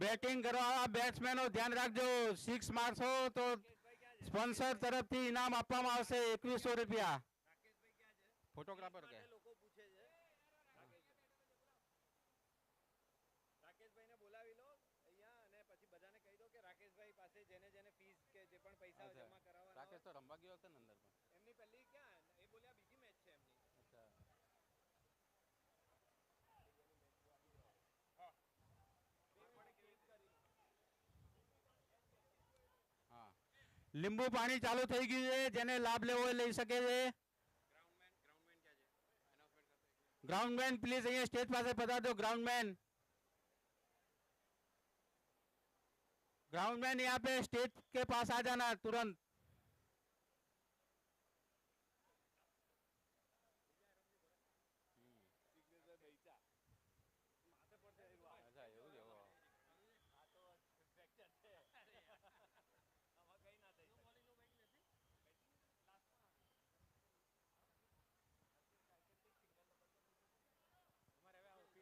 Batting કરવા બેટ્સમેનો ધ્યાન રાખજો, 6 મારશો તો સ્પોન્સર તરફથી ઇનામ આપવામાં આવશે 2100 રૂપિયા. ફોટોગ્રાફર કે લોકો પૂછે છે. રાકેશભાઈને બોલાવી લો અહીંયા અને પછી બધાને કહી દો કે રાકેશભાઈ પાસે જેને જેને ફીસ કે જે પણ પૈસા જમા કરાવવાના રાકેશ તો રમવા ગયો હશે ને અંદર પણ. એમની પહેલી ક્યાં એ બોલ્યા બીજી મેચ છે એમની. અચ્છા હા, લીંબુ પાણી ચાલુ થઈ ગયું છે, જેને લાભ લેવો હોય લઈ શકે છે. ગ્રાઉન્ડમેન ક્યાં છે એનાઉન્સમેન્ટ કરતો ग्राउंडमैन प्लीज અહીંયા સ્ટેજ પાસે પધાર દો. ग्राउंडमैन ग्राउंडमैन यहाँ पे स्टेज के पास आ जाना तुरंत. સિગ્નેચર બેચા માથે પડશે અચ્છા એવું છે. આ તો ફ્રેક્ચર છે આમાં કઈ ના થઈ અમારે હવે આ જે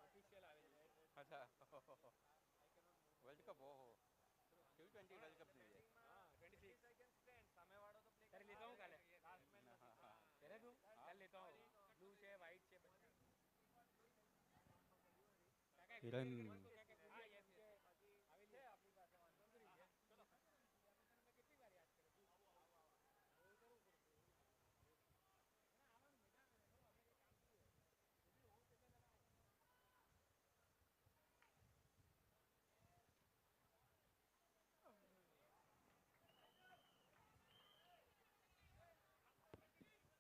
ઓફિશિયલ આવે છે. અચ્છા વર્લ્ડ કપ ઓહો T20 વર્લ્ડ કપ ની છે. હા 26 સેકન્ડ સ્ટેન્ડ સામેવાળો તો પ્લે કરી લેતો હું કાલે લાસ્ટ મેચ કરે તું કાલે લેતો હું બ્લુ છે વ્હાઈટ છે બધા હિરન હા યસ આવી છે આપણી પાસે વાંધો નથી ચલો કેટલી વાર યાદ કરે તું એવું કરવું પડશે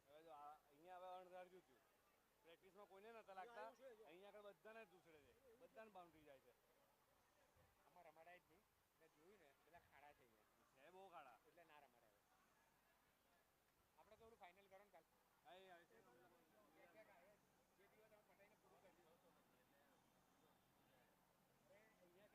હવે જો અહીંયા હવે અણધાર્યું થયું પ્રેક્ટિસમાં કોઈને નતા લાગતા અહીંયા આગળ બધાને જ દૂસરે છે બધાને બાઉન્ડ્રી જાય છે આમાં રમાડાય જ નહીં મેં જોયું ને બધા ખાડા છે અહીંયા છે બહુ ખાડા એટલે ના રમાડાય આપણે તો ઓલું ફાઇનલ કરો ને કાલ હા એ આવે છે જે દિવસ અમે પટાઈને પૂરું કરી દીધું અહીંયા છે ને એટલા ગેપ છે બેસેલો જ છે આખો ભાગ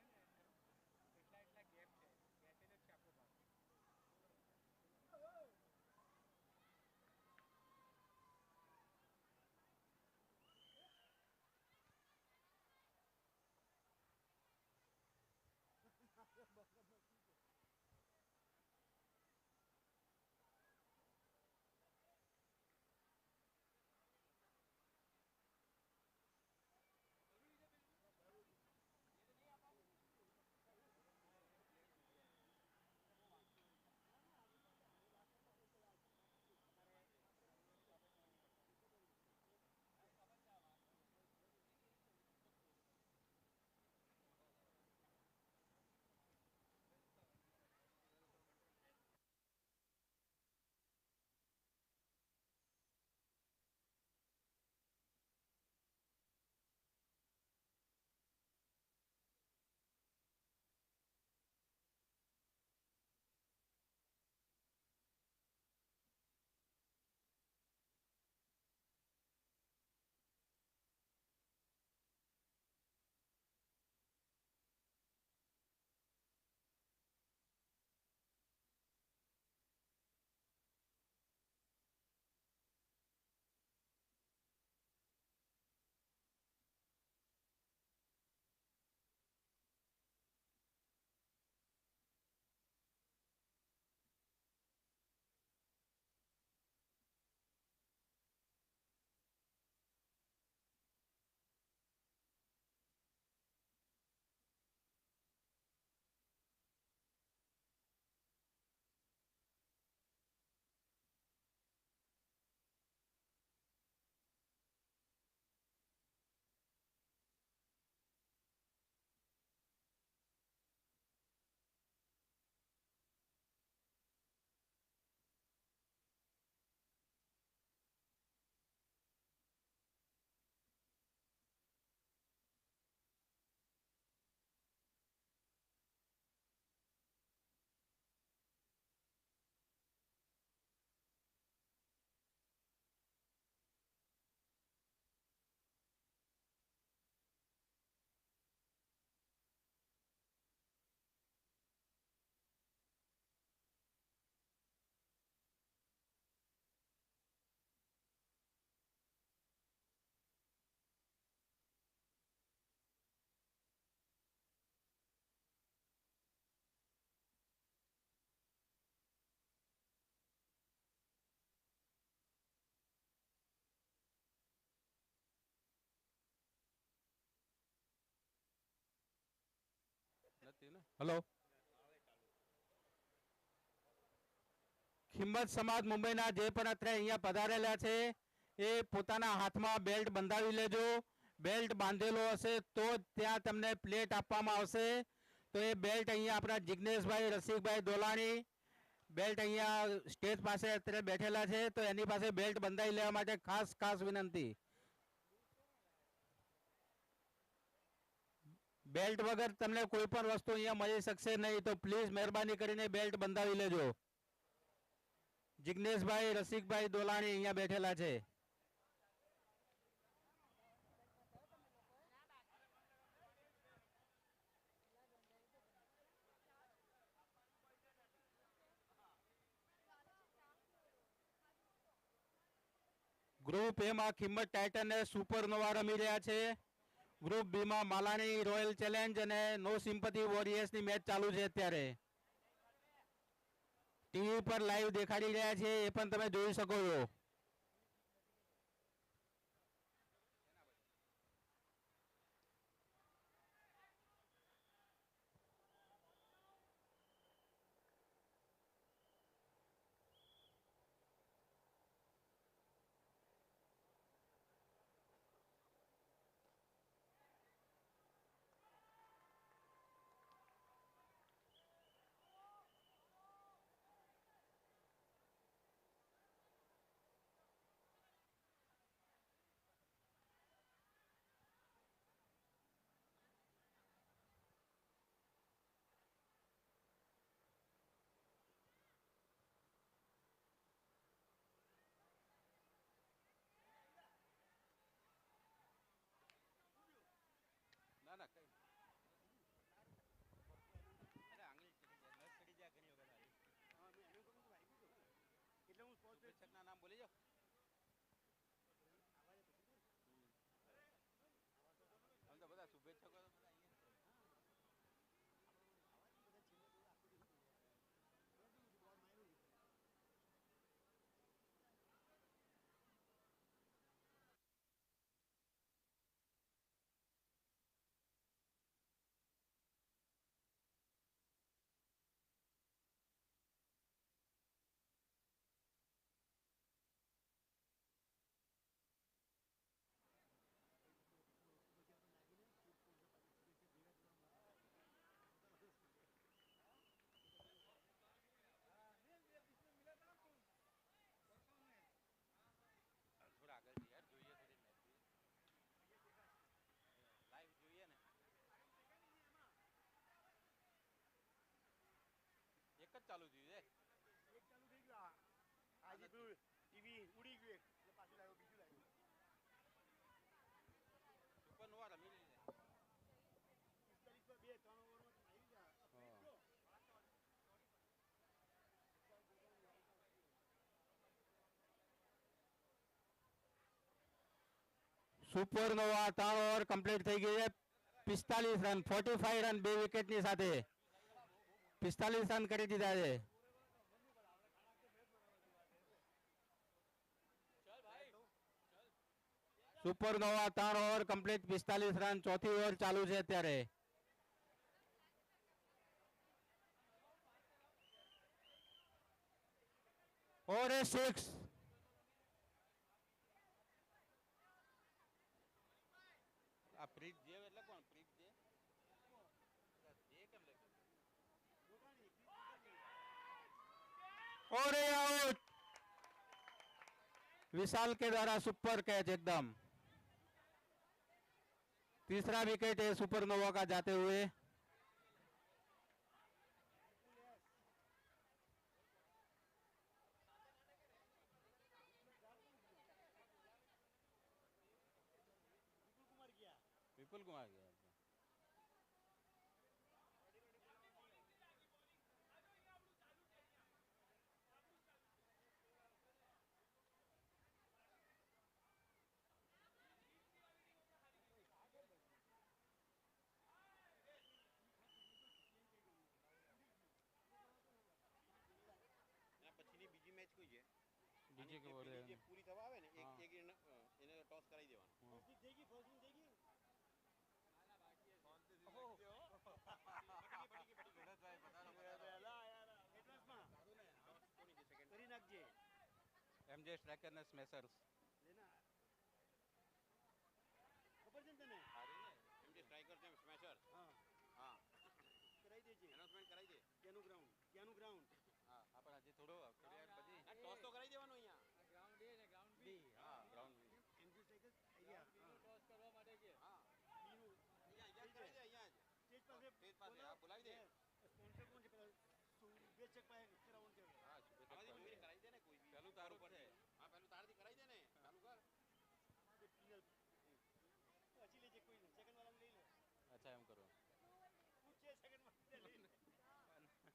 હલો. ખિંમત સમાજ મુંબઈના જે પણ અત્યારે અહીંયા પધારેલા છે એ પોતાના હાથમાં બેલ્ટ બંધાવી લેજો. બેલ્ટ બાંધેલો હશે તો જ ત્યાં તમને પ્લેટ આપવામાં આવશે. તો એ બેલ્ટ અહીંયા આપણા જિજ્ઞેશભાઈ રસિકભાઈ દોલાણી બેલ્ટ અહીંયા સ્ટેજ પાસે અત્યારે બેઠેલા છે તો એની પાસે બેલ્ટ બંધાવી લેવા માટે ખાસ ખાસ વિનંતી. બેલ્ટ વગર તમને કોઈ પણ વસ્તુ અહીંયા મળી શકશે નહીં તો પ્લીઝ મહેરબાની કરીને બેલ્ટ બંધાવી લેજો. જિજ્ઞેશભાઈ રસિકભાઈ દોલાણી અહીંયા બેઠેલા છે. ગ્રુપ એ માં ખિંમત ટાઇટન અને સુપરનોવા રમી રહ્યા છે. ગ્રુપ બી માં માલાણી રોયલ ચેલેન્જ અને નો સિમ્પથી વોરિયર્સ ની મેચ ચાલુ છે અત્યારે. ટીવી પર લાઈવ દેખાડી રહ્યા છે એ પણ તમે જોઈ શકો છો. ચાલુ થયું છે. એક ચાલુ થઈ ગયું. આજે પેલું ટીવી ઉડી ગયું એક એટલે પાછું લાવ્યો બીજું લાવ્યું. સુપરનોવા રમી લીધે 45 પર 2 3 ઓવરમાં આવી ગયા. સુપરનોવા 3 ઓવર કમ્પ્લીટ થઈ ગઈ છે. 45 રન 45 રન 2 વિકેટની સાથે 45 રન કરી દીધા છે. Supernova 3 over complete 45 run. ચોથી ઓવર ચાલુ છે અત્યારે. ઓવર 6. આ પ્રીત દેવ એટલે કોણ? પ્રીત દેવ એ કેમ लगे? और आउट. विशाल के द्वारा सुपर कैच एकदम. तीसरा विकेट है सुपरनोवा का जाते हुए. विपुल कुमार गया. બીજી મેચ કોઈ છે બીજી કે બોલે જે પૂરી થવા આવે ને એક એને ટોસ કરાવી દેવાનો. ફર્સ્ટ થઈ ગઈ. એમજે સ્ટ્રાઇકર ને સ્મેશર્સ. લેના ખબર છે ને તને? એમજે સ્ટ્રાઇકર છે સ્મેશર. હા હા કરાઈ દેજે. એનાઉન્સમેન્ટ કરાવી દે. ક્યાંનું ગ્રાઉન્ડ હા આપણે હજી થોડી વાર પછી આ ટોસ તો કરાવી દેવાનું અહીંયા. ગ્રાઉન્ડ એ ને ગ્રાઉન્ડ બી બી. હા ગ્રાઉન્ડ બી. એમજી સ્ટ્રાઇકર આઈડિયા ટોસ કરવા માટે કે હા બીનું અહીંયા જ કરાવી દે અહીંયા જ. સ્ટેજ પાસે સ્ટેજ પાસે, હા, બોલાવી દે. સ્પોન્સર કોણ છે પેલા શુભેચ્છક પાસે ગ્રાઉન્ડ છે હા આવાથી મંદિર કરાવી દે ને કોઈ બી. પેલું તારું ઉપર છે. હા પેલું તારથી કરાવી દે ને ચાલુ કર. એ પિનલ પછી લેજે કોઈ નહીં સેકન્ડ વાળાને લઈ લે અચ્છા એમ કરો. તું છે સેકન્ડ વાળાને લઈ લે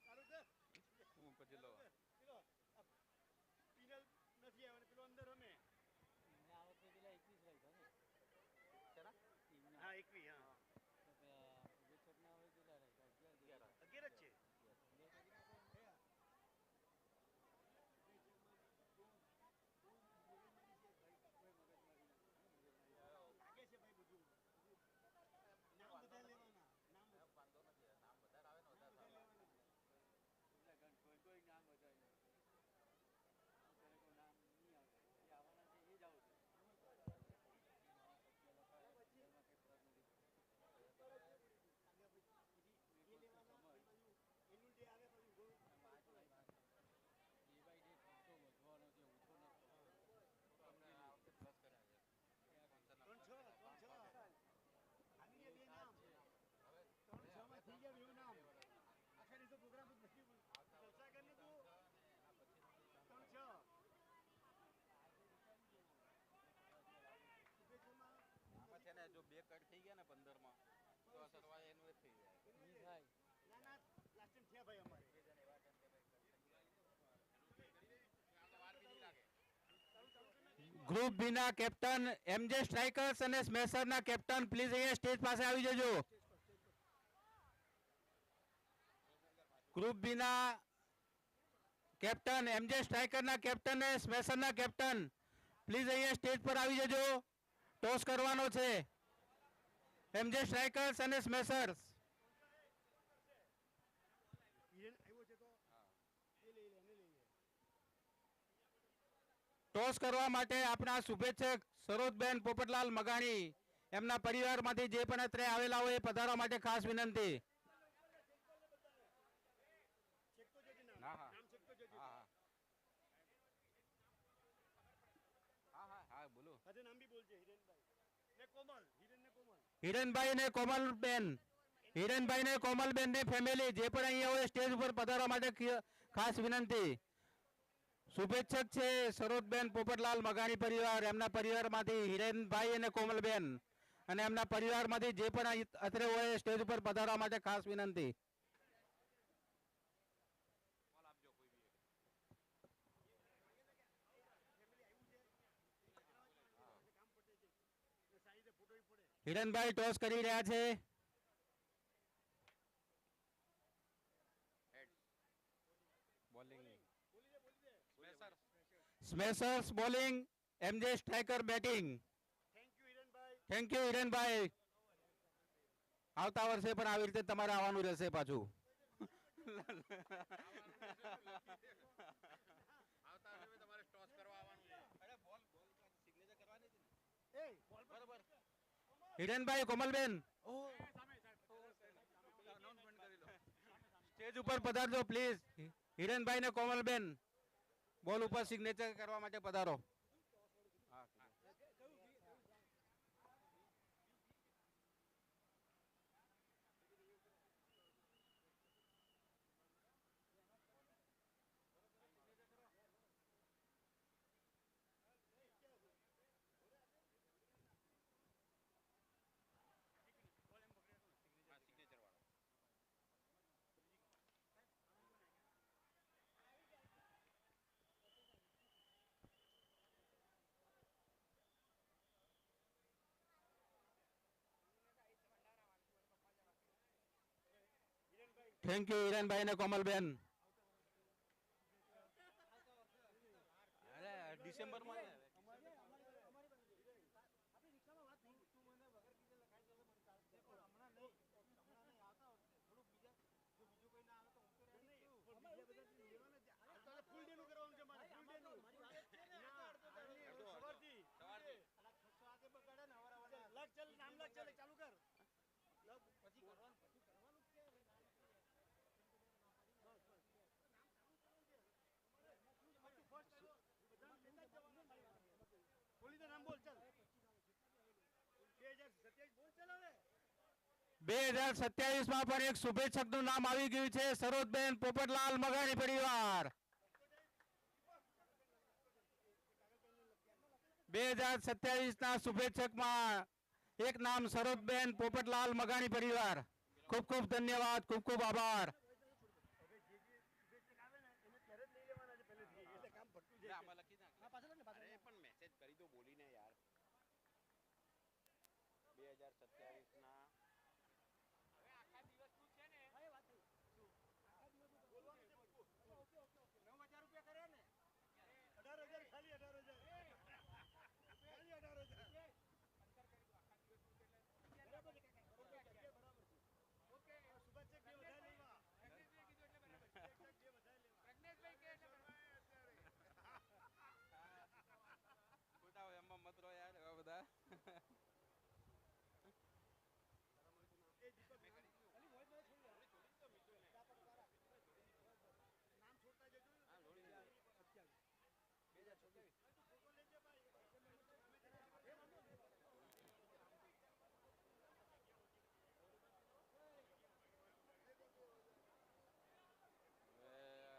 સારું છે હું પછી લો. પેલો આ પિનલ નથી આવ્યો ને પેલો અંદર રમે એમને આ વખતે પેલા 21 રાખ્યા ને શેના? ટીમના. હા 21 હા તો પેલા શુભેચ્છકના હવે કેટલા રાખ્યા? 11 જ છે લાગે છે ભાઈ બધું નામ બધા લેવાના નામ બધા વાંધો નથી નામ વધારે આવે ને વધારે સારું. કોઈ નામ બતાવી કોઈ નામ નહીં આવે જે આવવાના છે એ જ આવશે. એ લેવાના એનું ડે આવે પછી ગો ડે બાય ડે ખર્ચો વધવાનો છે ઓછો નથી. અમને આ વખતે પ્લસ કર્યા છે. 3-6 આવી ગયા બે નામ 3-6 માં થઈ ગયા બે નામ આખા દિવસો પ્રોગ્રામ જ નથી ચર્ચા કરીને તું 3-6 શુભેચ્છામાં આમાં છે ને જો બે કટ થઈ ગયા ને 15 માં તો આ સરવાય એનું એ થઈ જાય. નહીં થાય. ના ના લાસ્ટ ટાઈમ થયા ભાઈ અમારે ગ્રુપ બી ના કેપ્ટન એમજે સ્ટ્રાઇકર્સ અને સ્મેશર ના કેપ્ટન પ્લીઝ અહીંયા સ્ટેજ પાસે આવી જજો. ગ્રુપ બી ના કેપ્ટન એમજે સ્ટ્રાઇકર ના કેપ્ટન અને સ્મેશર ના કેપ્ટન પ્લીઝ અહીંયા સ્ટેજ પર આવી જજો. ટોસ કરવાનો છે એમજે સ્ટ્રાઇકર્સ અને સ્મેશર્સ. હિરેન આવ્યો છે તો એ લઈ લે એને લઈ લે ટોસ કરવા માટે આપણા શુભેચ્છક સરોજબેન પોપટલાલ મગાણી એમના પરિવારમાંથી જે પણ અત્રે આવેલા હોય એ પધારવા માટે ખાસ વિનંતી. ચેક તો જજે નામ હા, હા. નામ ચેક તો જજે હા હા હા હા બોલો. સાથે નામ બી બોલજે હિરેનભાઈ ને કોમલ હિરેન ને કોમલ હિરણભાઈ ને કોમલબેન હિરણભાઈ ને કોમલબેન ની ફેમિલી જે પણ અહીંયા હોય સ્ટેજ ઉપર પધારવા માટે ખાસ વિનંતી. શુભેચ્છક છે સરોજબેન પોપટલાલ મગાણી પરિવાર એમના પરિવારમાંથી હિરેનભાઈ અને કોમલબેન અને એમના પરિવારમાંથી જે પણ અત્રે હોય સ્ટેજ ઉપર પધારવા માટે ખાસ વિનંતી. કોલ આપજો કોઈ બી એક. કામ પટે છે ને સાઈડે ફોટો પડે હિરણભાઈ ટોસ કરી રહ્યા છે. હેડ્સ બોલિંગ બોલી દે smasher. Smashers bowling MJ striker batting. Thank you હિરેનભાઈ થેન્ક યુ હિરેનભાઈ. આવતા વર્ષે પણ આવી રીતે તમારે આવવાનું રહેશે પાછું. આવતા વર્ષે તમારે ટોસ કરવા આવવાનું છે. અરે બોલ બોલ સિગ્નેચર કરવાની હતી એ ને બરોબર. હિરેનભાઈ કોમલબેન અનાઉન્સમેન્ટ કરી લો. સ્ટેજ ઉપર પધારજો પ્લીઝ. હિરેનભાઈ ને કોમલબેન બોલ ઉપર સિગ્નેચર કરવા માટે પધારો. હા હા સિગ્નેચર વાળો. થેન્ક યુ હિરેનભાઈ ને કોમલબેન. અરે ડિસેમ્બરમાં ને ફૂલ ડે નું કરવાનું છે મારે ફૂલ ડે નું 2027 માં પણ એક શુભેચ્છકનું નામ આવી ગયું છે, સરોજબેન પોપટલાલ મગાણી પરિવાર. 2027 ના શુભેચ્છકમાં એક નામ સરોજબેન પોપટલાલ મગાણી પરિવાર. ખૂબ ખૂબ ધન્યવાદ, ખૂબ ખૂબ આભાર. આમાં લખી નાખ. અરે પણ મેસેજ કરી દો બોલીને યાર. 2027 ના ખોટા હોય એમાં મત રહો યાર એવા બધા.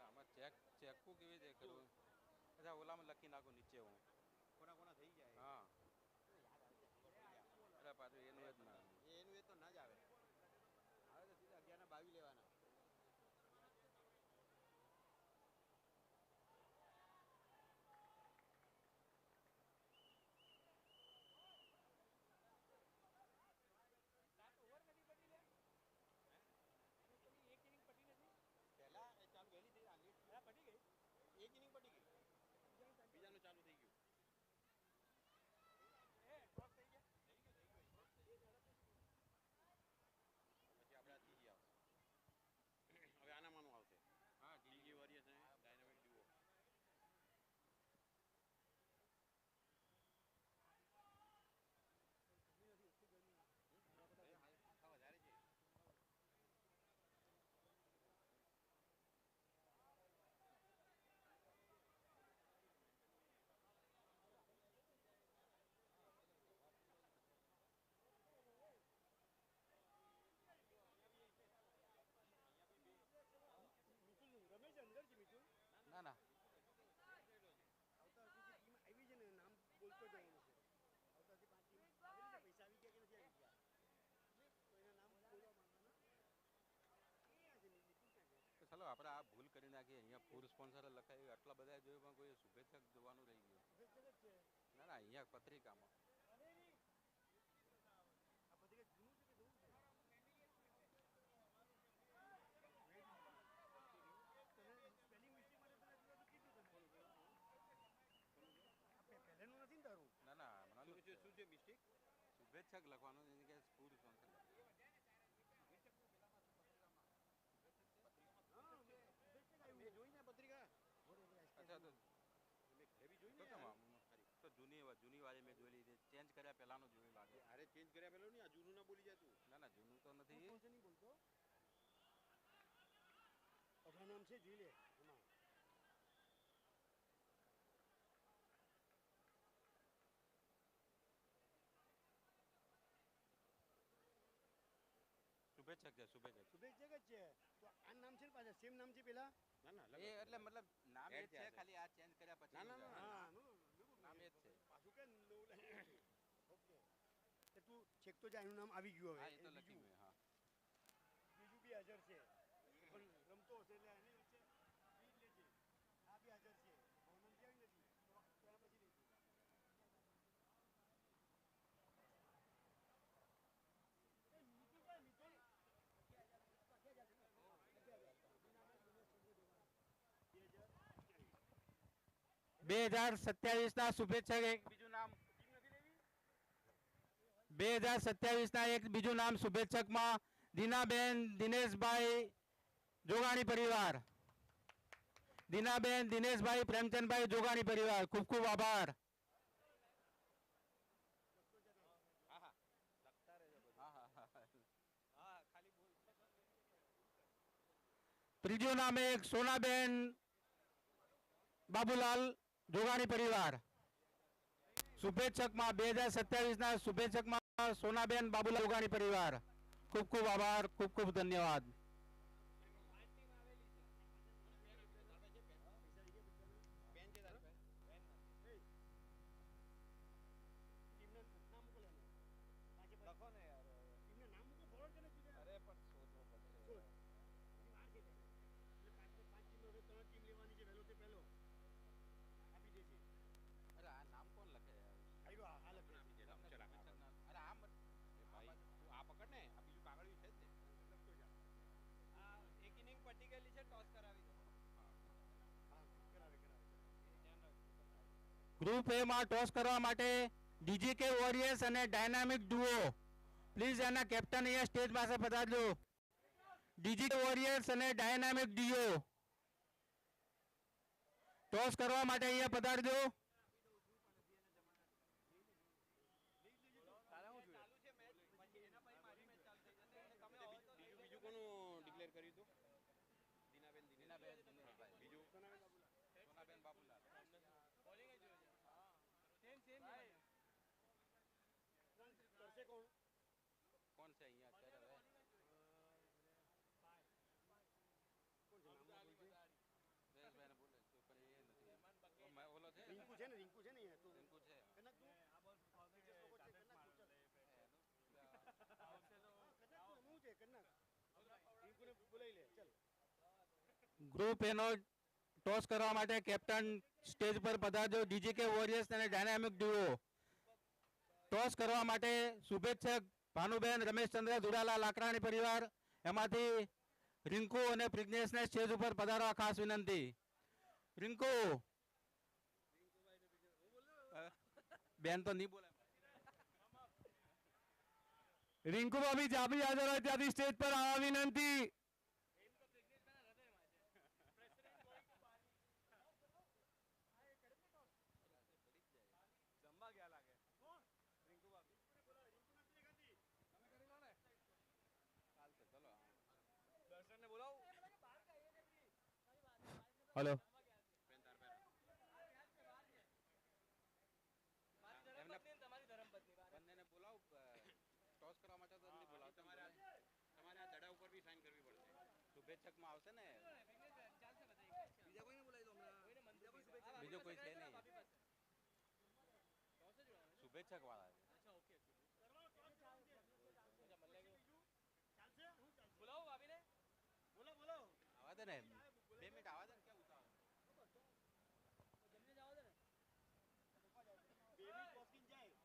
આમાં ચેકવું કેવી રીતે કરવું? અચ્છા ઓલામાં લખી નાખો નીચે હું. કોના કોના થઈ જાય? હા. અરે પાછું એનું જ ના. એનું એ તો ના જ આવે. આવે તો સીધા 11 ને 22 લેવાના. પહેલા એ ચાલુ વહેલી થઈ આ લેટ પટી ગઈ. એક ઇનિંગ પટી ગઈ. બીજાનું ચાલુ થઈ ગયું. પછી આપણે આ ત્રીજી આવશે. હવે આનામાંનું આવશે. હા ડીજી વોરિયર્સ ને ડાયનામિક ડુઓ. વધારે છે. ના ના તો ચાલો આપણે આ ભૂલ કરી નાખીએ. અહીંયા ફૂલ સ્પોન્સર લખાયું આટલા બધા જોયું પણ કોઈ શુભેચ્છક જોવાનું રહી ગયું. ના ના અહીંયા પત્રિકામાં ના ના હમણાં શું છે મિસ્ટેક? શુભેચ્છક લખવાનું એની કે ફૂલ સ્પોન્સર મેં જોઈ ને પત્રિકા. અચ્છા તો મેં ઘરે જોઈ ને તો જૂની વાળી મેં જોઈ લીધી. ચેન્જ કર્યા પહેલાનું જોયું લાગે. અરે ચેન્જ કર્યા પહેલા નહીં, આ જૂનું ના બોલી જાય તું. ના ના જૂનું તો નથી. નહીં બોલતો. અઢા નામ છે જોઈ લે એમાં. શુભેચ્છક છે શુભેચ્છક. શુભેચ્છક જ છે. તો આ નામ છે ને પાછા સેમ નામ છે પેલા. ના ના એ એટલે મતલબ નામ એ જ છે, ખાલી આ ચેન્જ કર્યા પછી. ના ના ના નામ એ જ છે. પાછું કે ઓકે. તો તું ચેક તો જા એનું નામ આવી ગયું હા હવે. એ તો લખી મેં. હા બીજું બી હાજર છે. પણ રમતો હશે એટલે એની વચ્ચે ઈ જ લેજે. આ બી હાજર છે. ભવનમ ક્યાંય નથી. તો એના પછી લેજે. બે હજાર 27 ના શુભેચ્છક એક બીજું નામ 2027 ના એક બીજું નામ શુભેચ્છકમાં દીનાબેન દિનેશભાઈ જોગાણી પરિવાર. દીનાબેન દિનેશભાઈ પ્રેમચંદભાઈ જોગાણી પરિવાર. ખૂબ ખૂબ આભાર. હા હા લખતા રહેજો. ત્રીજું નામ એક સોનાબેન બાબુલાલ જોગાણી પરિવાર. શુભેચ્છકમાં 2027ના શુભેચ્છકમાં સોનાબેન બાબુલાલ જોગાણી પરિવાર. ખૂબ ખૂબ આભાર, ખૂબ ખૂબ ધન્યવાદ. ટીમનું નામ મૂકો લેવાનું. પાછી લખો ને યાર ટીમનું નામ મૂકો, ફોરવર્ડ કરીને સીધા. અરે પણ શોધવો પડશે શોધ. હજી વાર છે ભાઈ. એટલે પાંચ ટીમનો હવે 3 ટીમ લેવાની છે, વહેલો તે પહેલો આપી દે છે. અરે આ નામ કોણ લખે યાર? આવ્યો આ હાલત આપી દે નામ. ચલ આ નામ. અરે આ મત એ ભાઈ તું આ પકડ ને, આ બીજું કાગળિયું છે જ ને. લખતો જા. આ એક ઇનિંગ પટી ગયેલી છે, ટોસ કરાવી દો. હા કરાવે ધ્યાન રાખજો. ગ્રુપ એ માં ટોસ કરવા માટે ડીજીકે વોરિયર્સ અને ડાયનામિક ડુઓ. પ્લીઝ એના કેપ્ટન અહીંયા સ્ટેજ પાસે પધારજો. ડીજીકે વોરિયર્સ અને ડાયનામિક ડુઓ ટોસ કરવા માટે અહીંયા પધારજો. તારે હું જોઈએ? ચાલુ છે મેચ, પછી એના પછી મારી મેચ ચાલુ થઈ જશે અને તમે આવો તો બીજું કોનું ડિક્લેર કર્યું તું? દીનાબેન દિનેશભાઈ. બીજું સોનાબેન બાબુલાલ. બોલિંગ જ જોઈએ છે. હા સેમ ભાઈ કરશે કોણ? કોણ છે અહીંયા અત્યારે હવે? કોણ છે નામ બોલજે. જયેશભાઈને બોલે તો પણ એ નથી. ઓલો છે રિંકુ છે ને રિંકુ છે ને અહીંયા તું રિંકુ છે. કનક તું આ બોલ ફાવશે કે લોકો છે, કનક તું ચાલ. આવશે તો કનક તું હું છે કનક રિંકુને બોલાવી લે ચાલ. ગ્રુપ એનો ટોસ કરવા માટે કેપ્ટન સ્ટેજ પર પધારજો. ડીજીકે વોરિયર્સ અને ડાયનામિક ડુઓ ટોસ કરવા માટે શુભેચ્છક ભાનુબેન રમેશચંદ્ર ધુડાલા લાકરાણી પરિવાર. એમાંથી રિંકુ અને પ્રિજ્ઞેશને સ્ટેજ ઉપર પધારવા ખાસ વિનંતી. રિંકુ બેન તો નહીં બોલે. રિંકુ ભાભી જાબી હાજર હોય ત્યાંથી સ્ટેજ પર આવવા વિનંતી. જમવા ગયા લાગે. રિંકુ ભાભી તમે કરી લો ને. ચાલશે ચલો. દર્શનને બોલાવું. હલો. બેન તાર પહેરા. મારી ધર્મપત્ની અને તમારી ધર્મપત્ની બંનેને બોલાવ. ટોસ કરવા માટે તો નહીં બોલાવ. તમારે આ દડા ઉપર બી સાઈન કરવી પડશે. શુભેચ્છકમાં આવશે ને. બીજા કોઈને બોલાવી દો હમણાં. બીજો કોઈ છે નહીં. શુભેચ્છક વાળા છે. અચ્છા ઓકે બોલાવો ભાભીને. બોલો બોલો આવા દે ને 2 મિનિટ આવા દે ને. ક્યાં ઉતાવળ? જમને જાવ દે ને. 2 મિનિટ પોસ્કિંગ જાય.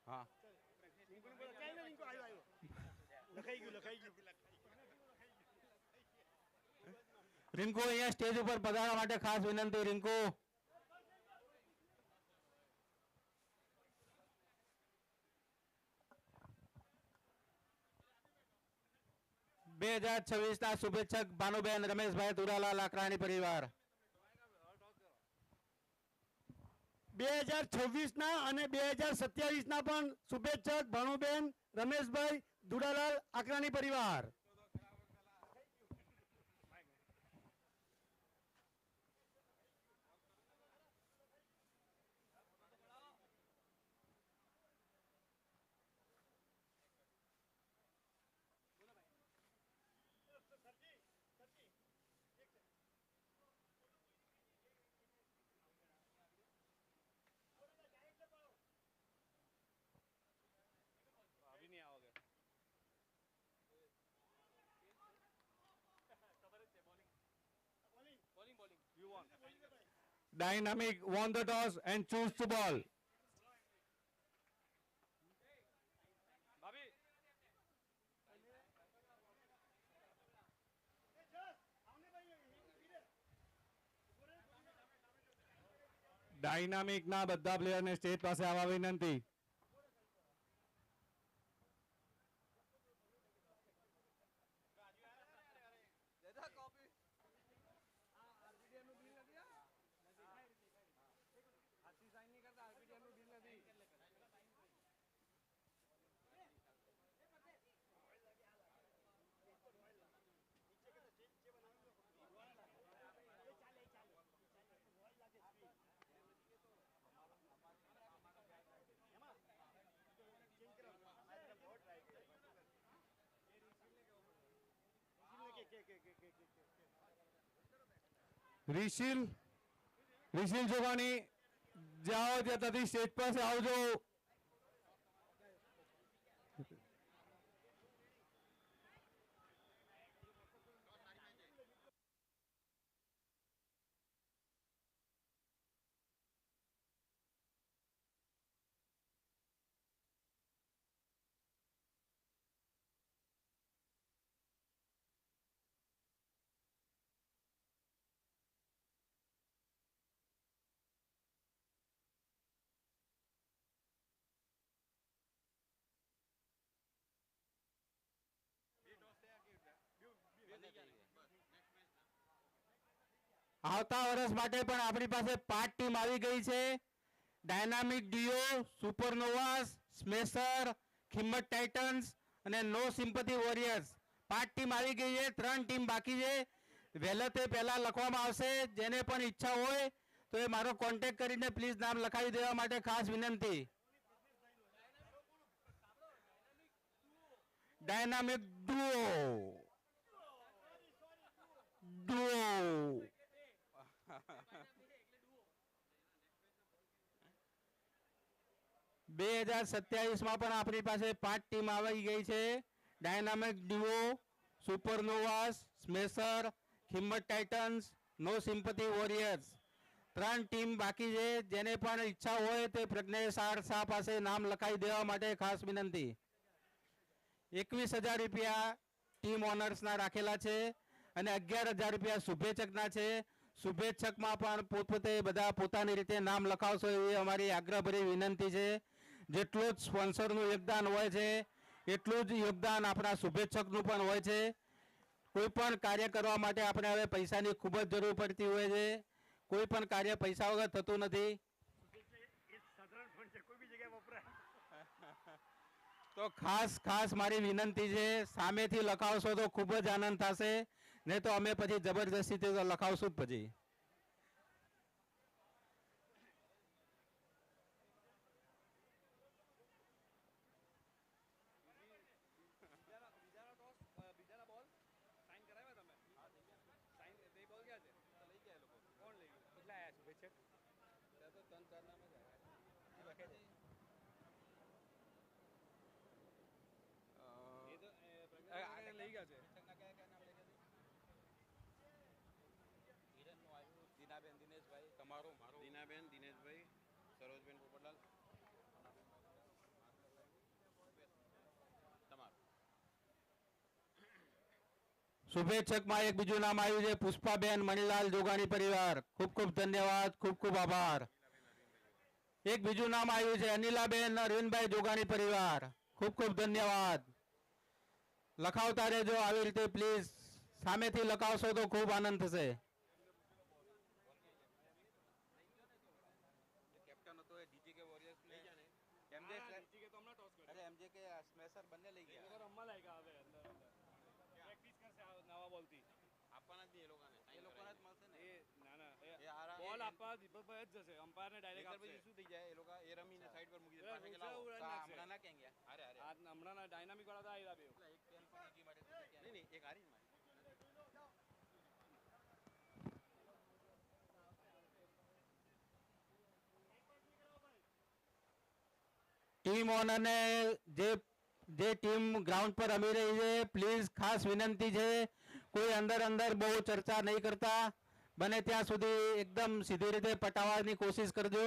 હા. રિંકુને બોલો ચાલ ને રિંકુ આવ્યો લખાઈ ગયું. રિંકુ અહીંયા સ્ટેજ ઉપર પધારવા માટે ખાસ વિનંતી. રિંકુ 2026ના શુભેચ્છક ભાનુબેન રમેશભાઈ તુરાલા લાકરાણી પરિવાર. 2026ના અને 2027ના પણ શુભેચ્છક ભાણુબેન રમેશભાઈ દુડાલાલ આકરાણી પરિવાર. अभी नहीं आओगे bowling you want Dynamic won the toss and choose the ball. भाभी ડાયનામિક ના બધા પ્લેયરને સ્ટેજ પાસે આવવા વિનંતી. હાથી સાઈન નહીં કરતા આરપીડીએમ નું બિલ નથી રિશિલ જોવાની જાઓ ત્યાંથી સ્ટેજ પાસે આવજો. આવતા વર્ષ માટે પણ આપણી પાસે 5 ટીમ આવી ગઈ છે. ડાયનામિક ડીઓ, સુપરનોવાસ, સ્મેશર, ખિમ્મત ટાઇટન્સ અને નો સિમ્પથી વોરિયર્સ 5 ટીમ આવી ગઈ છે. 3 ટીમ બાકી છે. વહેલા તે પહેલા લખવામાં આવશે. જેને પણ ઈચ્છા હોય તો એ મારો કોન્ટેક્ટ કરીને પ્લીઝ નામ લખાવી દેવા માટે ખાસ વિનંતી. ડાયનામિક ડુઓ 2027માં પણ આપણી પાસે 5 ટીમ આવી ગઈ છે. ડાયનામિક ડુઓ, સુપરનોવાસ, સ્મેશર, ખિમ્મત ટાઇટન્સ, નો સિમ્પથી વોરિયર્સ 3 ટીમ બાકી છે. જેને પણ ઈચ્છા હોય તે પ્રજ્ઞેશ શાહ પાસે નામ લખાવી દેવા માટે ખાસ વિનંતી. 21,000 રૂપિયા ટીમ ઓનર્સના રાખેલા છે અને 11,000 રૂપિયા શુભેચ્છકના છે. શુભેચ્છકમાં પણ પોતપોતે બધા પોતાની રીતે નામ લખાવશો એવી અમારી આગ્રહભરી વિનંતી છે. જેટલું જ સ્પોન્સરનું યોગદાન હોય છે એટલું જ યોગદાન આપણા શુભેચ્છકનું પણ હોય છે. કોઈ પણ કાર્ય કરવા માટે આપણે હવે પૈસાની ખૂબ જ જરૂર પડતી હોય છે. કોઈ પણ કાર્ય પૈસા વગર થતું નથી. તો ખાસ મારી વિનંતી છે, સામેથી લખાવશો તો ખૂબ જ આનંદ થશે. નહીં તો અમે પછી જબરજસ્તીથી તો લખાવશું જ પછી. બીજાના ટોસ બીજાના બોલ સાઈન કરાવ્યા તમે સાઈન તે બોલ ક્યાં છે લઈ ગયા એ લોકો. કોણ લઈ ગયું કેટલા આયા શુભેચ્છક ત્યાં તો 3-4 નામ જ આવ્યા. એ તો પ્રજ્ઞા લઈ ગયા છે કયા કયા નામ લઈ ગયા? હિરણનું આવ્યું, દીનાબેન દિનેશભાઈ, તમારું, મારું. દીનાબેન દિનેશભાઈ, સરોજબેન પોપટલાલ, તમારું. શુભેચ્છકમાં એક બીજું નામ આવ્યું છે, પુષ્પાબેન મણિલાલ જોગાણી પરિવાર. ખૂબ ખૂબ ધન્યવાદ, ખૂબ આભાર. એક બીજું નામ આવ્યું છે, અનિલાબેન અરવિંદભાઈ જોગાણી પરિવાર. ખૂબ ધન્યવાદ. લખાવતા રહેજો આવી રીતે પ્લીઝ. સામેથી લખાવશો તો ખૂબ આનંદ થશે. કેપ્ટન લઈ જા ને એમજે હા, જીજી કે તો હમણાં toss કર્યો. અરે એમજે કે સ્મેશર બંને લઈ એ ગયા લોકો રમવા લાગ્યા હવે અંદર અંદર. Practice કરશે આ નવા બોલથી. આપવાના જ નહીં એ લોકોને જ મળશે ને ના ના એ હારા બોલ આપવા દીપકભાઈ જ જશે. અમ્પાયર ને ડાયરેક્ટ નહીંતર આપશે. પછી શું થઈ જાય એ લોકો એ રમીને સાઈડ પર મૂકી દે પેલા પાછા કે રૂચા લાવો ઉડાડી તો આ નાખશે. હમણાં ના ક્યાં ગયા અરે અરે આ હમણાંના ડાયનામિક વાળા તો આવ્યા બે. પેલા એક પેન પણ ઈજી માટે તો ક્યાં નહીં એક હારી ને ટીમ ઓનરને જે ટીમ ગ્રાઉન્ડ પર રમી રહી છે પ્લીઝ ખાસ વિનંતી છે કોઈ અંદર અંદર બહુ ચર્ચા નહીં કરતા બને ત્યાં સુધી એકદમ સીધી રીતે પટાવવાની કોશિશ કરજો.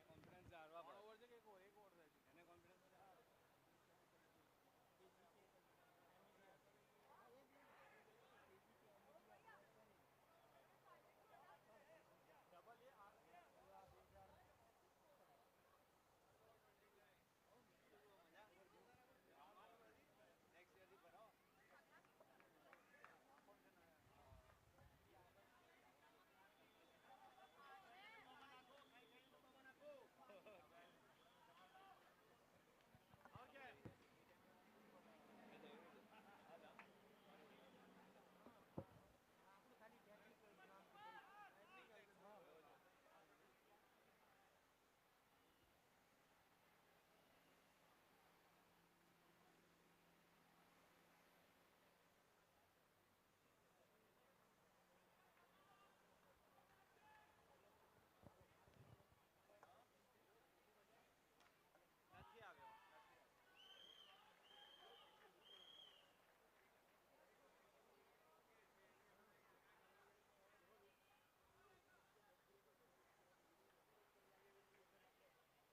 કોન્ફિડન્સ હારવા પડે. ઓવર છે કે એક ઓવર થાય છે. એને કોન્ફિડન્સ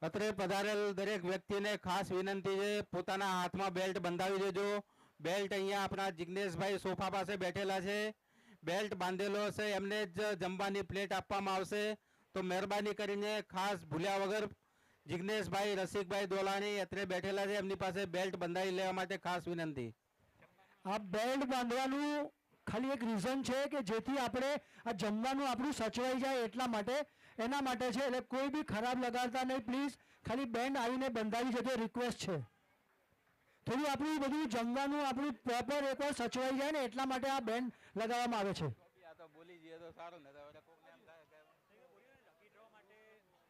અત્રે પધારેલ દરેક વ્યક્તિને ખાસ વિનંતી છે પોતાના હાથમાં બેલ્ટ બંધાવી દેજો. બેલ્ટ અહીંયા આપણા જિગ્નેશભાઈ સોફા પાસે બેઠેલા છે. બેલ્ટ બાંધેલો હશે એમને જ જમવાની પ્લેટ આપવામાં આવશે તો મહેરબાની કરીને ખાસ ભૂલ્યા વગર જિગ્નેશભાઈ રસિકભાઈ દોલાણી અત્રે બેઠેલા છે એમની પાસે બેલ્ટ બંધાવી લેવા માટે ખાસ વિનંતી. આ બેલ્ટ બાંધવાનું ખાલી એક રીઝન છે કે જેથી આપણે આ જમવાનું આપણું સચવાઈ જાય એટલા માટે એના માટે છે એટલે કોઈ બી ખરાબ લગાડતા નહીં પ્લીઝ ખાલી બેન્ડ આવીને બંધાવી જજો રિક્વેસ્ટ છે થોડું આપણું બધું જમવાનું આપણું પ્રોપર એકવાર સચવાઈ જાય ને એટલા માટે આ બેન્ડ લગાવવામાં આવે છે. આ તો બોલી જઈએ તો સારું ને તો હવે કોકને એમ થાય કે લકી ડ્રો માટે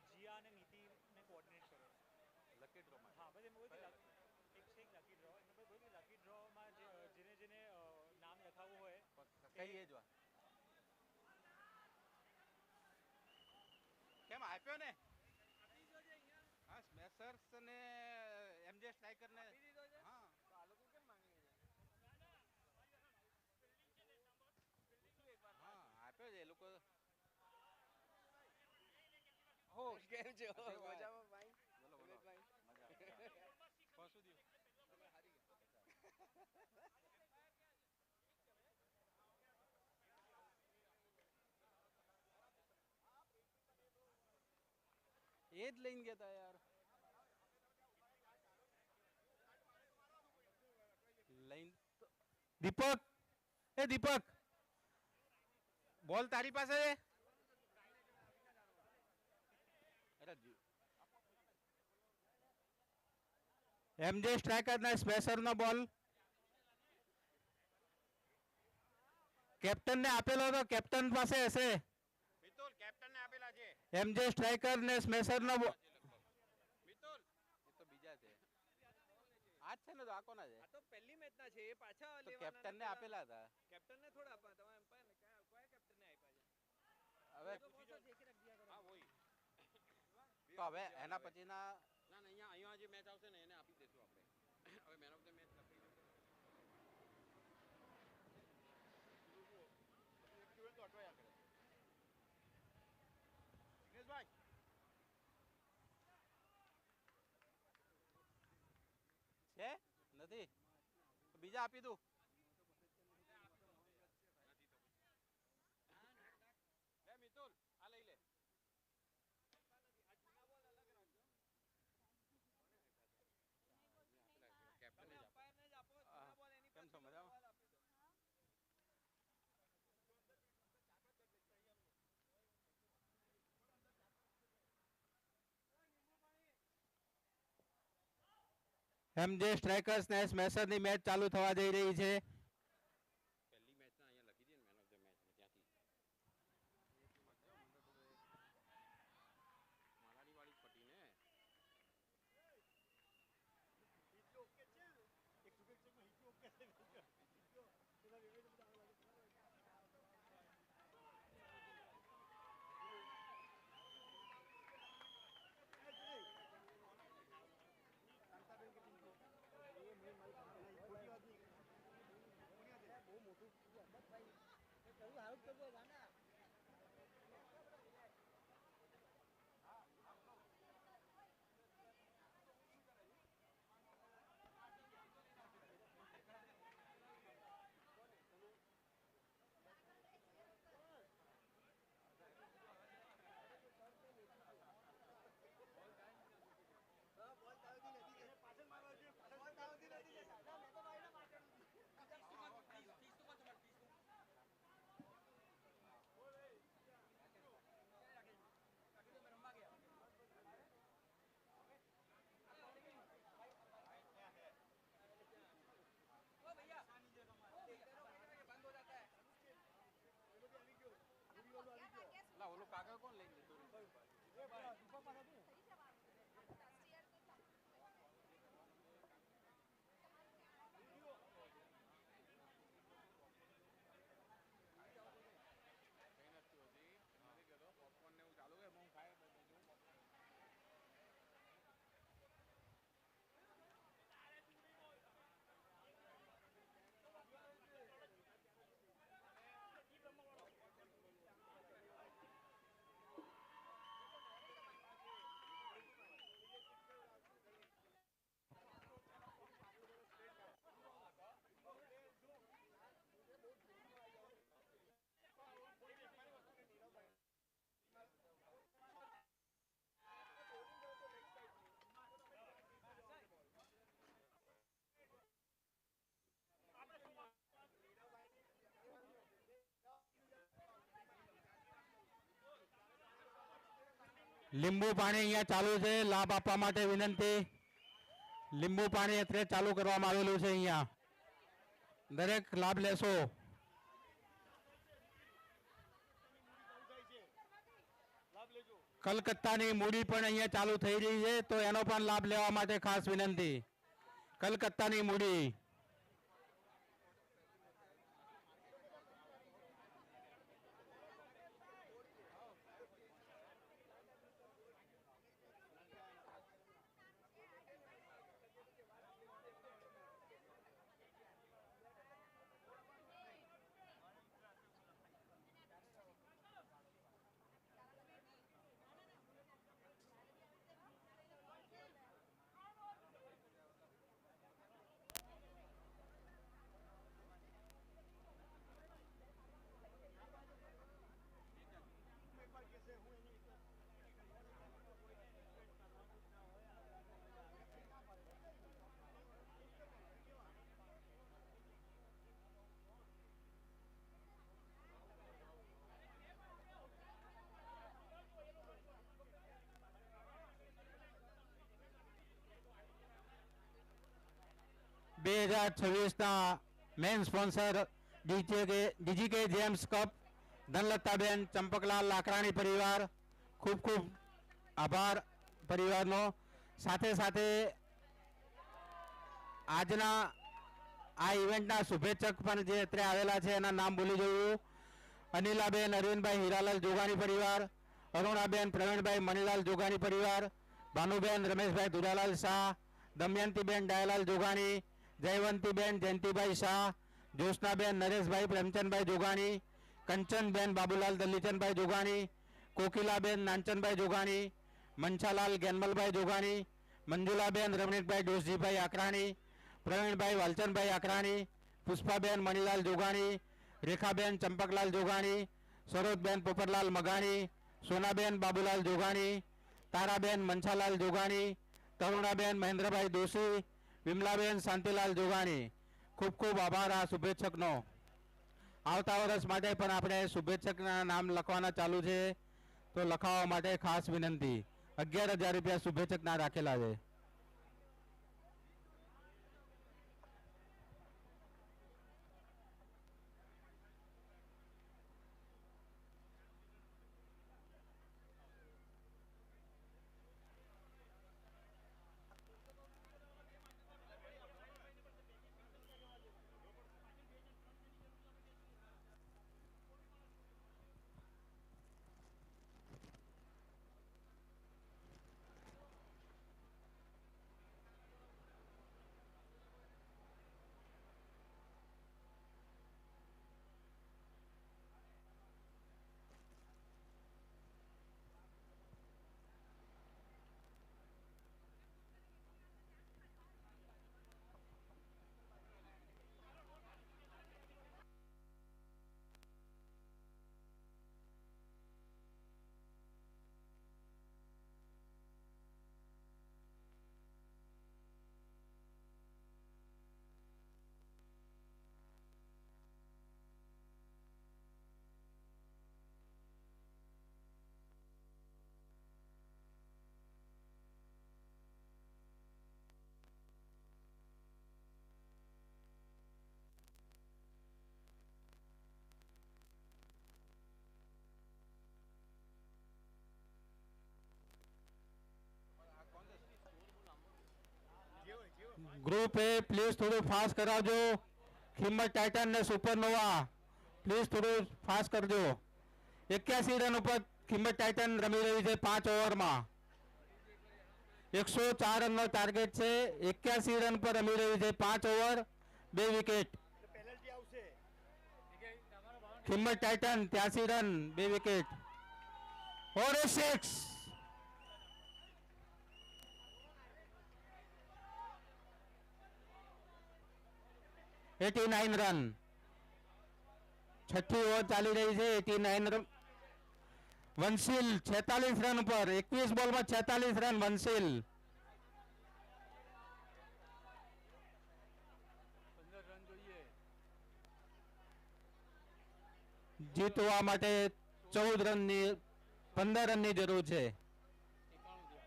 જીયા અને નીતિને કોઓર્ડિનેટ કરો. લકી ડ્રો માં હા, પછી એમ એક છે લકી ડ્રો એમને પછી લકી ડ્રોમાં જેને નામ લખાવવું હોય કહીએ જો કેમ આપ્યો ને હા સ્મેશર્સ ને એમજે સ્ટ્રાઇકર ને હા તો આ લોકો કેમ માંગે છે? હા આપ્યો છે એ લોકો હો કેમ છે? ભાઈ. મજામાં ભાઈ? બોલો બોલો ભાઈ મજા પહોંચું દઉં એ જ લઈને ગયા તા યાર લઈને દીપક એ દીપક બોલ તારી પાસે અરે એમજે સ્ટ્રાઇકર ને સ્પેસર નો બોલ કેપ્ટન ને આપેલો તો કેપ્ટન પાસે હશે. મિતુલ કેપ્ટન ને આપેલા છે એમજે સ્ટ્રાઇકર ને સ્મેશર નો મિતુલ એ તો બીજા છે આજ છે ને તો આ કોના છે આ તો પહેલી મેચ ના છે એ પાછા તો લેવાના કેપ્ટન ને આપેલા હતા કેપ્ટન ને થોડા આપવા તમે એમ્પાયર ને કયા કેપ્ટન ને આપ્યા છે? હવે હા વોય તો હવે એના પછીના ના ના અહીંયા જે મેચ આવશે ને એને આપી દેશું આપણે હવે મેન ઓફ ધ મેચ લખી દઉં તો અટવાયા કરે જિગ્નેશભાઈ છે નથી તો બીજા આપી દઉં લે મિતુલ આ લઈ લે એમજે સ્ટ્રાઇકર્સ ને સ્મેશરની મેચ ચાલુ થવા જઈ રહી છે. પહેલી મેચના અહીંયા લખી દે ને મેન ઓફ ધ મેચ ત્યાંથી માલાની વાળી જ પટી ને લા ઓલો કાગળ કોણ લઈને જતો લીંબુ પાણી અહીંયા ચાલુ છે. લાભ આપવા માટે વિનંતી. લીંબુ પાણી અત્યારે ચાલુ કરવામાં આવેલું છે. અહીંયા દરેક લાભ લેશો. કલકત્તાની મૂડી પણ અહીંયા ચાલુ થઈ રહી છે, તો એનો પણ લાભ લેવા માટે ખાસ વિનંતી. કલકત્તાની મૂડી બે 2026ના main sponsor DGK gems cup Dhanlataben Champaklal Lakrani પરિવાર, ખૂબ ખૂબ આભાર પરિવારનો. સાથે સાથે આજના આ ઇવેન્ટના શુભેચ્છક પણ જે અત્યારે આવેલા છે એના નામ ભૂલી જવું. અનિલાબેન અરવિંદભાઈ હીરાલાલ જોગાણી પરિવાર, અરુણાબેન પ્રવીણભાઈ મણિલાલ જોગાણી પરિવાર, ભાનુબેન રમેશભાઈ ધુરાલાલ શાહ, દમયંતીબેન ડાયલાલ જોગાણી, જયવંતીબેન જયંતિભાઈ શાહ, જ્યોત્સનાબેન નરેશભાઈ પ્રેમચંદભાઈ જોગાણી, કંચનબેન બાબુલાલ દલીચંદભાઈ જોગાણી, કોકિલાબેન નાનચંદભાઈ જોગાણી, મનસાલાલ જ્ઞાનમલભાઈ જોગાણી, મંજુલાબેન રમણીકભાઈ ડોસજીભાઈ આકરાણી, પ્રવીણભાઈ વાલચંદભાઈ આકરાણી, પુષ્પાબેન મણિલાલ જોગાણી, રેખાબેન ચંપકલાલ જોગાણી, સરોજબેન પોપટલાલ મગાણી, સોનાબેન બાબુલાલ જોગાણી, તારાબેન મનસાલાલ જોગાણી, તરુણાબેન મહેન્દ્રભાઈ દોશી, વિમલાબેન શાંતિલાલ જોગાણી. ખૂબ ખૂબ આભાર આ શુભેચ્છકનો. આવતા વર્ષ માટે પણ આપણે શુભેચ્છકના નામ લખવાના ચાલુ છે, તો લખાવવા માટે ખાસ વિનંતી. 11,000 રૂપિયા શુભેચ્છકના રાખેલા છે. ગ્રુપ એ પ્લીઝ થોડું ફાસ્ટ કરાવજો. કિંમત ટાઇટન ને સુપરનોવા પ્લીઝ થોડું ફાસ્ટ કરજો. 81 રન ઉપર કિંમત ટાઇટન રમી રહી છે 5 ઓવરમાં. 104 રનનો ટાર્ગેટ છે. 81 રન પર રમી રહી છે 5 ઓવર 2 વિકેટ. કિંમત ટાઇટન 83 રન 2 વિકેટ. ઓર 6 89 રન. છઠ્ઠી ઓવર ચાલી રહી છે. 89 રન. વંશીલ 46 રન ઉપર 21 બોલમાં 46 રન વંશીલ. 15 રન જોઈએ. જીતવા માટે 14 રનની 15 રનની જરૂર છે. 91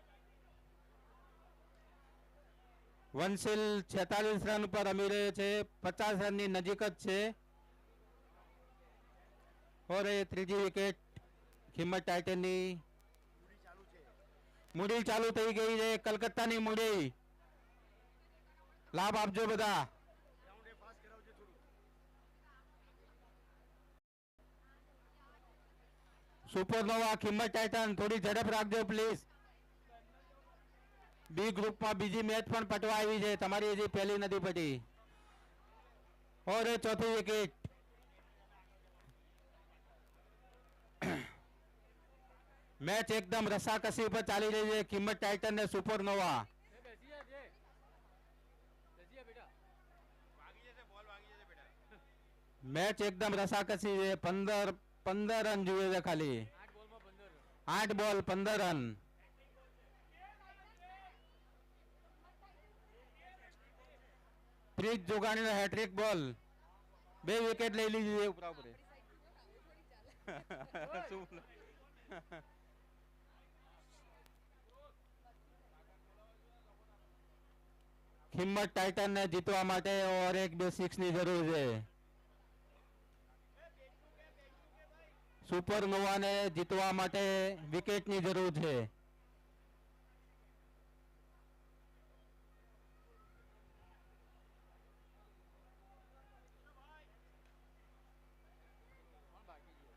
વંશીલ 46 રન પર રમી રહ્યો છે. 50 રનની નજીક જ છે. ઓર એ ત્રીજી વિકેટ કિંમત ટાઇટનની. મૂડી ચાલુ થઈ ગઈ છે. કલકત્તાની મૂડી. લાભ આપજો બધા. સુપરનોવા કિંમત ટાઇટન થોડી ઝડપ રાખજો પ્લીઝ. બી ગ્રુપમાં બીજી મેચ પણ પટવા આવી છે. તમારી હજી પહેલી નથી પટી. ઓર એ ચોથી વિકેટ. મેચ એકદમ રસાકસી પર ચાલી રહી છે. કિંમત ટાઇટન ને સુપરનોવા. બેસી જા જે. બેસી જા બેટા. વાગી જશે બોલ વાગી જશે બેટા. મેચ એકદમ રસાકસી છે. 15 રન જોઈએ છે ખાલી. 8 બોલમાં 15 રન. 8 બોલ 15 રન. પ્રીત જોગાણીનો હેટ્રિક બોલ. 2 વિકેટ લઈ લીધી છે ઉપરા ઉપરે. શું? કિંમત ટાઇટન ને જીતવા માટે ઓર એક 2 6 ની જરૂર છે. સુપરનોવાને જીતવા માટે વિકેટની જરૂર છે. કોણ બાકી છે?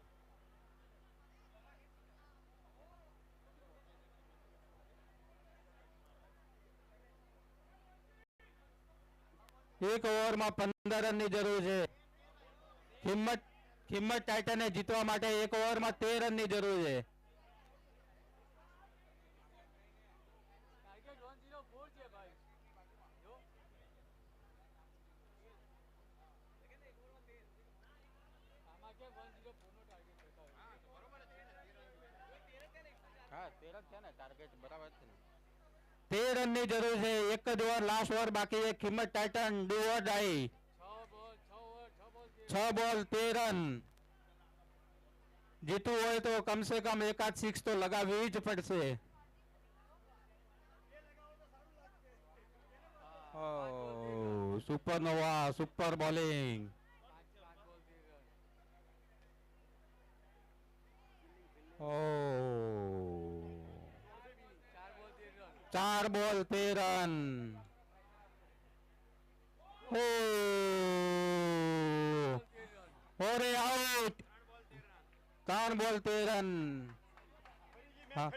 એક ઓવરમાં 15 રનની જરૂર છે. કિંમત ટાઇટને જીતવા માટે એક ઓવરમાં 13 રનની જરૂર છે. ટાર્ગેટ 104 છે ભાઈ. જો. આમાં કે 104 નો ટાર્ગેટ બતાવે. હા 13 છે ને ટાર્ગેટ બરાબર છે ને. 13 રનની જરૂર છે. એક જ ઓવર લાસ્ટ ઓવર બાકી છે. કિંમત ટાઇટન ડુ ઓર ડાઈ. 6 બોલ 13 રન. જીતવું હોય તો કમ સે કમ એકાદ 6 તો લગાવવી જ પડશે. Supernova super bowling. 5 બોલ 13 રન. ઓ 4 બોલ 13 રન. 4 બોલ 13 રન. ઓ ઓરે આઉટ. 3 બોલ 13 રન. હા.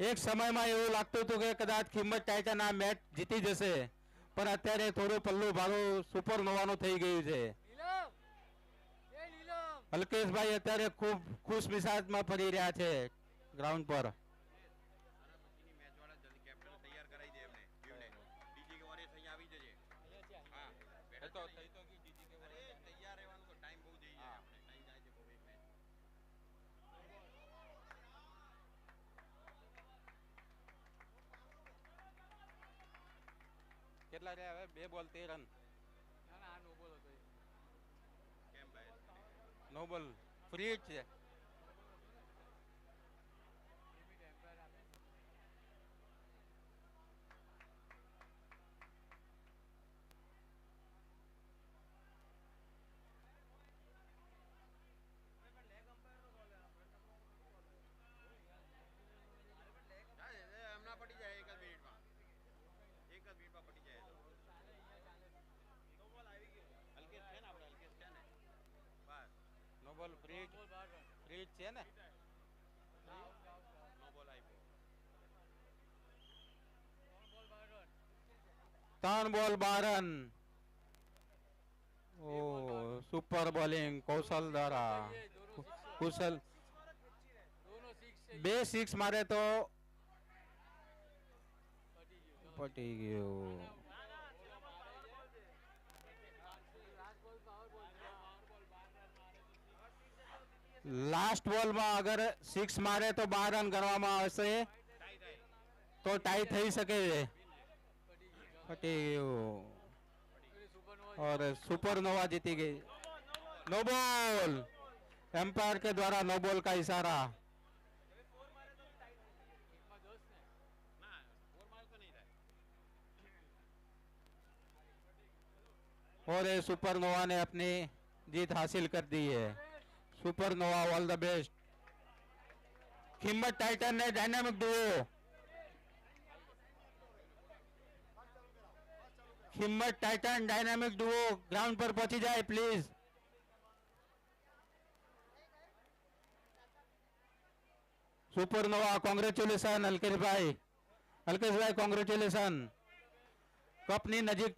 એક સમયમાં એવું લાગતું હતું કે કદાચ કિંમત ટાઇટન આ મેચ જીતી જશે, પણ અત્યારે થોડું પલ્લું ભારું સુપરનોવાનું થઈ ગયું છે. નીલમ એ નીલમ અલ્કેશભાઈ અત્યારે ખૂબ ખુશ મિજાજમાં ફરી રહ્યા છે ગ્રાઉન્ડ પર. પછીની મેચ વાળા જલ્દી કેપ્ટન તૈયાર કરાવી દે એમને જીવને. ડીજી કે વોરિયર્સ અહીંયા આવી જજે. હા બેઠા તો થઈ તો ગઈ ડીજી કે અરે તૈયાર રહેવાનું તો ટાઈમ બહુ જઈ જાય આપણે. ટાઈમ જાય છે બહુ એક મેચ. કેટલા રહ્યા હવે? 2 બોલ 13 રન. ના ના આ નો બોલ હતો એ. કેમ ભાઈ? નો બોલ ફ્રી જ છે. લિમિટ એમ્પાયર આપે ને. એમના પડી જાય એક જ મિનિટમાં. બોલ બ્રિજ બ્રિજ છે ને નો બોલ આપ્યો 3 બોલ 12 રન ઓ સુપર બોલિંગ કૌશલ દ્વારા કુશલ 2 સિક્સ મારે તો પટી ગયું લાસ્ટ બોલમાં અગર 6 મારે તો 12 રન ગણવામાં આવશે તો ટાઈ થઈ શકે છે પટી ગયું और सुपरनोवा जीती गई नो बॉल एम्पायर के द्वारा नो बॉल का इशारा और ये सुपरनोवा ने अपनी जीत हासिल कर दी है Supernova all the best Himmat Titan ने Dynamic Duo Himmat Titan Dynamic Duo ground पर पहुंची जाए प्लीज सुपरनोवा કોંગ્રેચ્યુલેશન અલ્કેશભાઈ કોંગ્રેચ્યુલેશન કપની નજીક